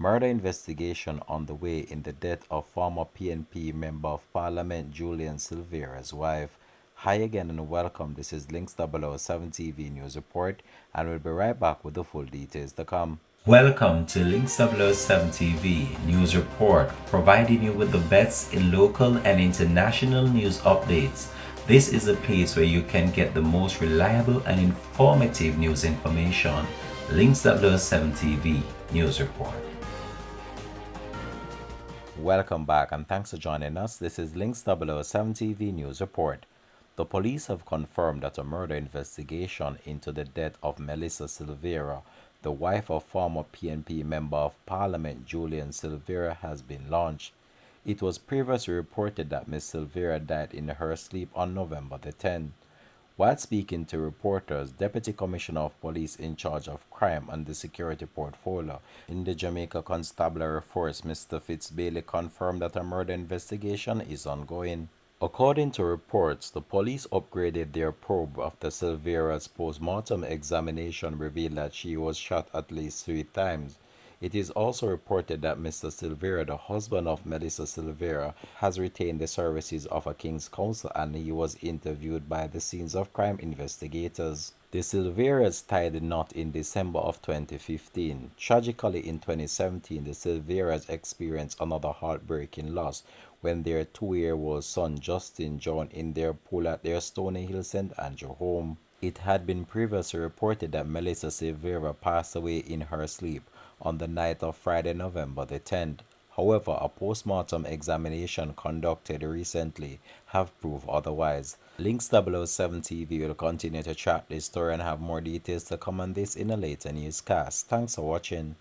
Murder investigation on the way in the death of former PNP Member of Parliament Jolyan Silvera's wife. Hi again and welcome. This is Links 007 TV News Report, and we'll be right back with the full details to come. Welcome to Links 007 TV News Report, providing you with the best in local and international news updates. This is a place where you can get the most reliable and informative news information. Links 007 TV News Report. Welcome back and thanks for joining us. This is Links 007 TV News Report. The police have confirmed that a murder investigation into the death of Melissa Silvera, the wife of former PNP Member of Parliament Jolyan Silvera, has been launched. It was previously reported that Ms. Silvera died in her sleep on November the 10th. While speaking to reporters, Deputy Commissioner of Police in charge of crime and the security portfolio in the Jamaica Constabulary Force, Mr. Fitzbailey, confirmed that a murder investigation is ongoing. According to reports, the police upgraded their probe after Silvera's post-mortem examination revealed that she was shot at least 3 times. It is also reported that Mr. Silvera, the husband of Melissa Silvera, has retained the services of a King's Counsel and he was interviewed by the scenes of crime investigators. The Silveras tied the knot in December of 2015. Tragically, in 2017, the Silveras experienced another heartbreaking loss when their 2-year-old son Justin drowned in their pool at their Stony Hill St. Andrew home. It had been previously reported that Melissa Silvera passed away in her sleep on the night of Friday, November the 10th. However, a post-mortem examination conducted recently have proved otherwise. Links 007 TV will continue to track this story and have more details to come on this in a later newscast. Thanks for watching.